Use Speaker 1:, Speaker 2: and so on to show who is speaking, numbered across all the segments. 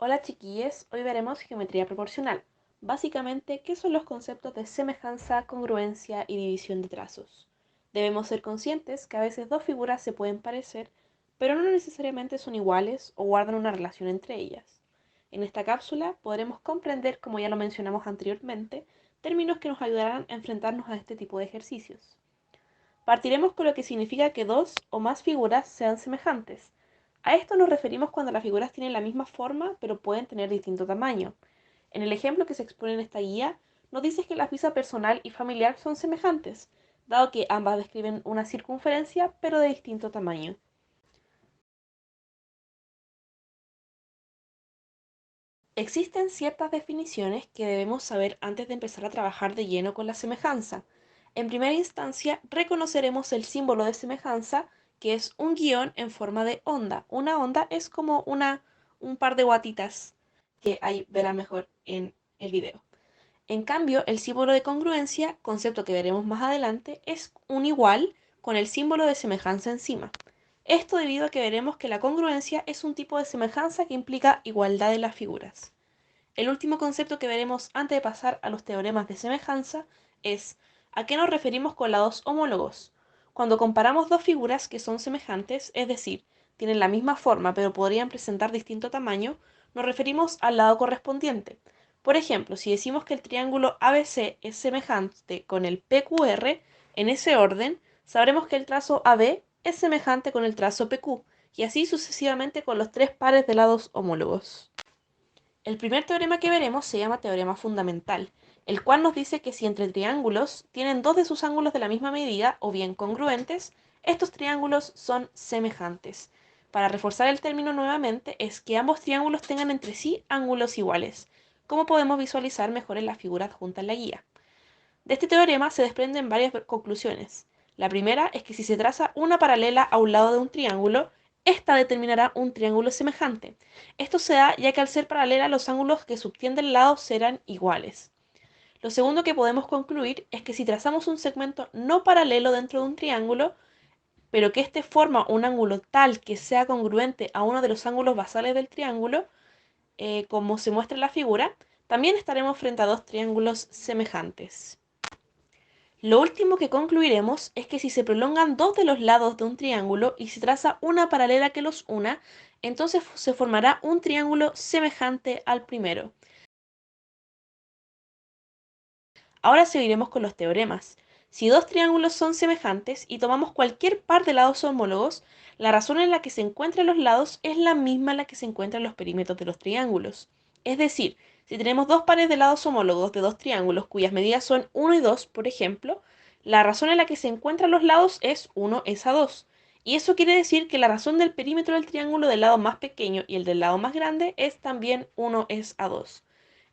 Speaker 1: Hola chiquillos, hoy veremos geometría proporcional. Básicamente, ¿qué son los conceptos de semejanza, congruencia y división de trazos? Debemos ser conscientes que a veces dos figuras se pueden parecer, pero no necesariamente son iguales o guardan una relación entre ellas. En esta cápsula podremos comprender, como ya lo mencionamos anteriormente, términos que nos ayudarán a enfrentarnos a este tipo de ejercicios. Partiremos con lo que significa que dos o más figuras sean semejantes. A esto nos referimos cuando las figuras tienen la misma forma, pero pueden tener distinto tamaño. En el ejemplo que se expone en esta guía, nos dice que la visa personal y familiar son semejantes, dado que ambas describen una circunferencia, pero de distinto tamaño. Existen ciertas definiciones que debemos saber antes de empezar a trabajar de lleno con la semejanza. En primera instancia, reconoceremos el símbolo de semejanza, que es un guión en forma de onda. Una onda es como un par de guatitas que ahí verá mejor en el video. En cambio, el símbolo de congruencia, concepto que veremos más adelante, es un igual con el símbolo de semejanza encima. Esto debido a que veremos que la congruencia es un tipo de semejanza que implica igualdad de las figuras. El último concepto que veremos antes de pasar a los teoremas de semejanza es ¿a qué nos referimos con lados homólogos? Cuando comparamos dos figuras que son semejantes, es decir, tienen la misma forma pero podrían presentar distinto tamaño, nos referimos al lado correspondiente. Por ejemplo, si decimos que el triángulo ABC es semejante con el PQR, en ese orden, sabremos que el trazo AB es semejante con el trazo PQ, y así sucesivamente con los tres pares de lados homólogos. El primer teorema que veremos se llama teorema fundamental, el cual nos dice que si entre triángulos tienen dos de sus ángulos de la misma medida o bien congruentes, estos triángulos son semejantes. Para reforzar el término nuevamente es que ambos triángulos tengan entre sí ángulos iguales, como podemos visualizar mejor en la figura adjunta en la guía. De este teorema se desprenden varias conclusiones. La primera es que si se traza una paralela a un lado de un triángulo, esta determinará un triángulo semejante. Esto se da ya que al ser paralela los ángulos que subtienden el lado serán iguales. Lo segundo que podemos concluir es que si trazamos un segmento no paralelo dentro de un triángulo, pero que éste forma un ángulo tal que sea congruente a uno de los ángulos basales del triángulo, como se muestra en la figura, también estaremos frente a dos triángulos semejantes. Lo último que concluiremos es que si se prolongan dos de los lados de un triángulo y se traza una paralela que los una, entonces se formará un triángulo semejante al primero. Ahora seguiremos con los teoremas. Si dos triángulos son semejantes y tomamos cualquier par de lados homólogos, la razón en la que se encuentran los lados es la misma en la que se encuentran los perímetros de los triángulos. Es decir, si tenemos dos pares de lados homólogos de dos triángulos cuyas medidas son 1 y 2, por ejemplo, la razón en la que se encuentran los lados es 1 es a 2. Y eso quiere decir que la razón del perímetro del triángulo del lado más pequeño y el del lado más grande es también 1 es a 2.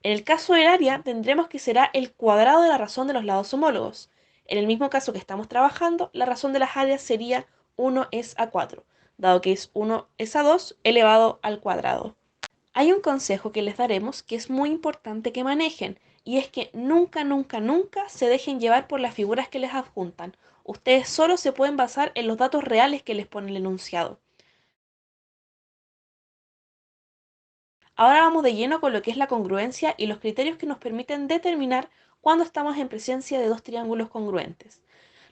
Speaker 1: En el caso del área, tendremos que será el cuadrado de la razón de los lados homólogos. En el mismo caso que estamos trabajando, la razón de las áreas sería 1 es a 4, dado que es 1 es a 2 elevado al cuadrado. Hay un consejo que les daremos que es muy importante que manejen, y es que nunca, nunca, nunca se dejen llevar por las figuras que les adjuntan. Ustedes solo se pueden basar en los datos reales que les pone el enunciado. Ahora vamos de lleno con lo que es la congruencia y los criterios que nos permiten determinar cuándo estamos en presencia de dos triángulos congruentes.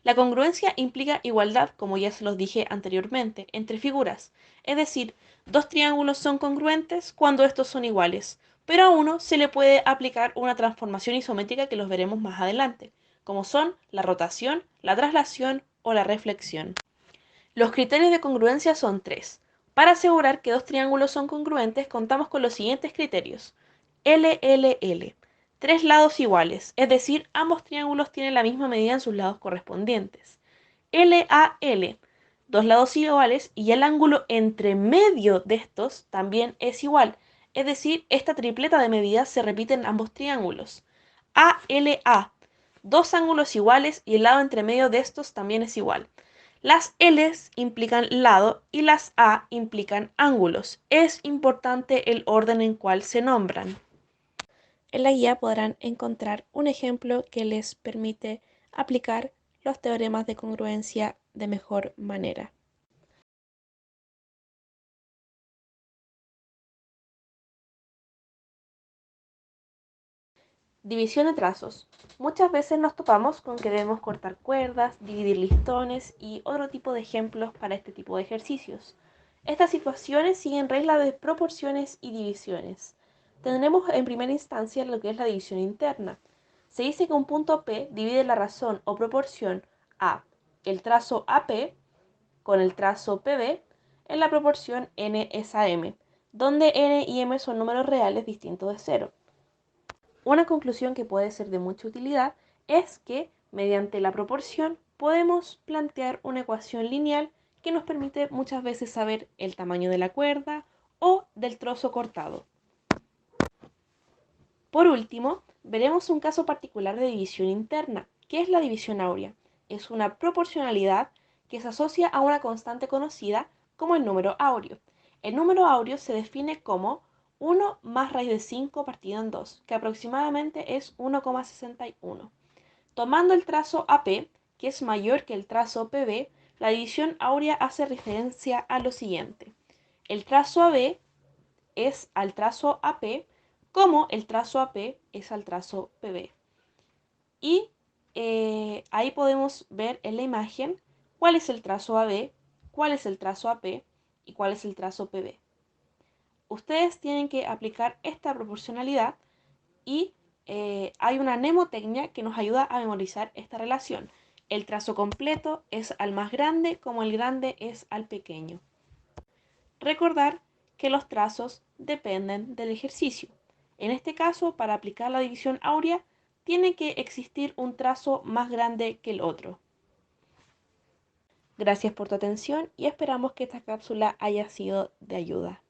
Speaker 1: La congruencia implica igualdad, como ya se los dije anteriormente, entre figuras, es decir, dos triángulos son congruentes cuando estos son iguales, pero a uno se le puede aplicar una transformación isométrica que los veremos más adelante, como son la rotación, la traslación o la reflexión. Los criterios de congruencia son tres. Para asegurar que dos triángulos son congruentes, contamos con los siguientes criterios. LLL. Tres lados iguales, es decir, ambos triángulos tienen la misma medida en sus lados correspondientes. LAL. Dos lados iguales y el ángulo entre medio de estos también es igual, es decir, esta tripleta de medidas se repite en ambos triángulos. ALA. Dos ángulos iguales y el lado entre medio de estos también es igual. Las L's implican lado y las A implican ángulos. Es importante el orden en cual se nombran. En la guía podrán encontrar un ejemplo que les permite aplicar los teoremas de congruencia de mejor manera. División de trazos. Muchas veces nos topamos con que debemos cortar cuerdas, dividir listones y otro tipo de ejemplos para este tipo de ejercicios. Estas situaciones siguen reglas de proporciones y divisiones. Tendremos en primera instancia lo que es la división interna. Se dice que un punto P divide la razón o proporción A, el trazo AP, con el trazo PB en la proporción n es a m, donde n y m son números reales distintos de cero. Una conclusión que puede ser de mucha utilidad es que, mediante la proporción, podemos plantear una ecuación lineal que nos permite muchas veces saber el tamaño de la cuerda o del trozo cortado. Por último, veremos un caso particular de división interna, que es la división áurea. Es una proporcionalidad que se asocia a una constante conocida como el número áureo. El número áureo se define como 1 más raíz de 5 partido en 2, que aproximadamente es 1,61. Tomando el trazo AP, que es mayor que el trazo PB, la división áurea hace referencia a lo siguiente. El trazo AB es al trazo AP como el trazo AP es al trazo PB. Y ahí podemos ver en la imagen cuál es el trazo AB, cuál es el trazo AP y cuál es el trazo PB. Ustedes tienen que aplicar esta proporcionalidad y hay una mnemotecnia que nos ayuda a memorizar esta relación. El trazo completo es al más grande como el grande es al pequeño. Recordar que los trazos dependen del ejercicio. En este caso, para aplicar la división áurea, tiene que existir un trazo más grande que el otro. Gracias por tu atención y esperamos que esta cápsula haya sido de ayuda.